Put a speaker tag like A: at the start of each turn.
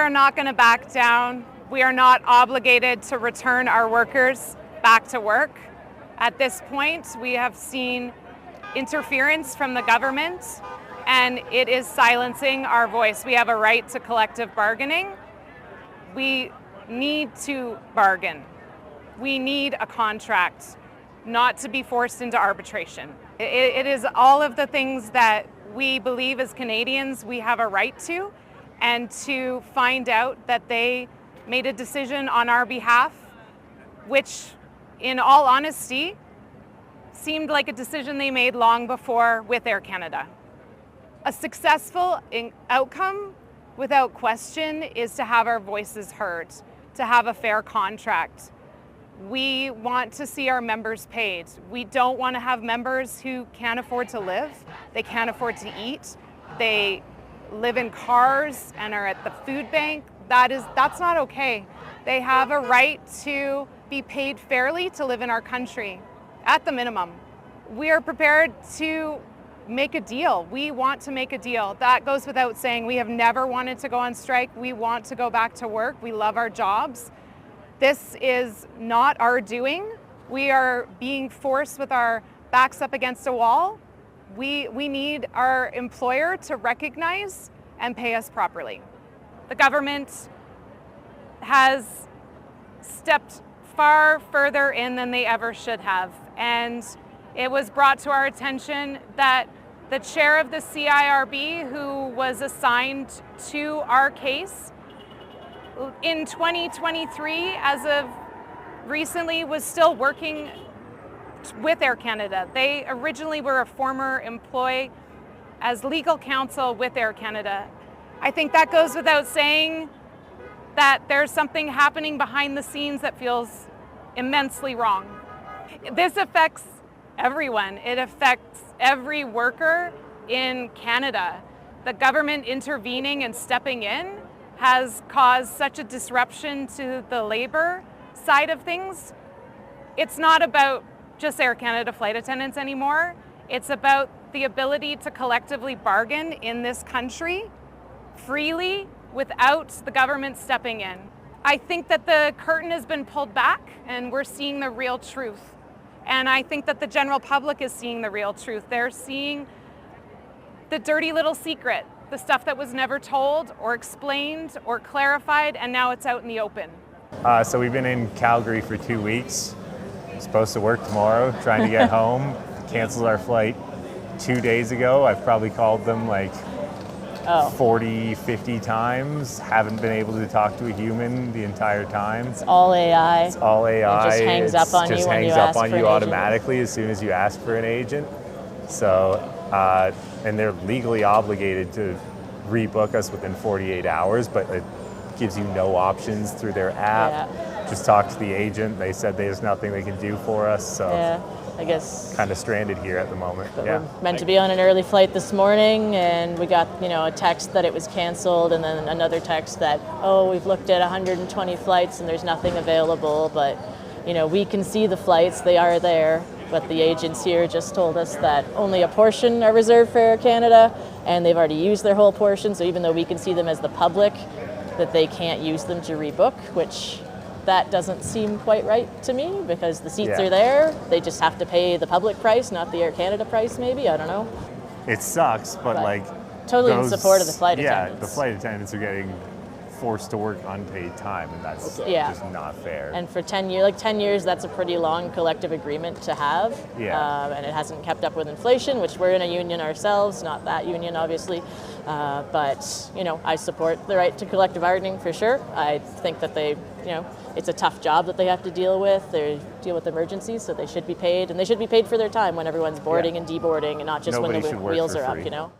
A: are not going to back down. We are not obligated to return our workers back to work. At this point, we have seen interference from the government, and it is silencing our voice. We have a right to collective bargaining. We need to bargain. We need a contract, not to be forced into arbitration. It is all of the things that we believe as Canadians we have a right to, and to find out that they made a decision on our behalf, which, in all honesty, seemed like a decision they made long before with Air Canada. A successful outcome, without question, is to have our voices heard, to have a fair contract. We want to see our members paid. We don't want to have members who can't afford to live, they can't afford to eat, they live in cars and are at the food bank. That's not okay. They have a right to be paid fairly to live in our country, at the minimum. We are prepared to make a deal. We want to make a deal. That goes without saying. We have never wanted to go on strike. We want to go back to work. We love our jobs. This is not our doing. We are being forced with our backs up against a wall. We need our employer to recognize and pay us properly. The government has stepped far further in than they ever should have. And it was brought to our attention that the chair of the CIRB, who was assigned to our case in 2023, as of recently, was still working with Air Canada. They originally were a former employee as legal counsel with Air Canada. I think that goes without saying that there's something happening behind the scenes that feels immensely wrong. This affects everyone. It affects every worker in Canada. The government intervening and stepping in has caused such a disruption to the labor side of things. It's not about just Air Canada flight attendants anymore. It's about the ability to collectively bargain in this country freely without the government stepping in. I think that the curtain has been pulled back and we're seeing the real truth. And I think that the general public is seeing the real truth. They're seeing the dirty little secret, the stuff that was never told or explained or clarified, and now it's out in the open.
B: So we've been in Calgary for 2 weeks. Supposed to work tomorrow, trying to get home. Canceled our flight 2 days ago. I've probably called them like 40, 50 times. Haven't been able to talk to a human the entire time.
C: It's all AI.
B: It's all AI.
C: It just hangs up on you when you ask for an agent.
B: Automatically as soon as you ask for an agent. So, and they're legally obligated to rebook us within 48 hours, but it gives you no options through their app.
C: Yeah.
B: Just talk to the agent. They said there's nothing they can do for us. So.
C: Yeah. I guess
B: kind of stranded here at the moment.
C: But we're meant to be on an early flight this morning, and we got a text that it was canceled, and then another text that we've looked at 120 flights and there's nothing available. But we can see the flights; they are there. But the agents here just told us that only a portion are reserved for Air Canada, and they've already used their whole portion. So even though we can see them as the public, that they can't use them to rebook, which. That doesn't seem quite right to me because the seats are there. They just have to pay the public price, not the Air Canada price, maybe. I don't know.
B: It sucks, but
C: totally in support of the flight attendants.
B: Yeah, the flight attendants are getting forced to work unpaid time, and that's just not fair.
C: And for 10 years, that's a pretty long collective agreement to have.
B: Yeah.
C: And it hasn't kept up with inflation, which we're in a union ourselves, not that union, obviously. But I support the right to collective bargaining for sure. I think that they, it's a tough job that they have to deal with. They deal with emergencies, so they should be paid, and they should be paid for their time when everyone's boarding and deboarding, and not just when the wheels are up.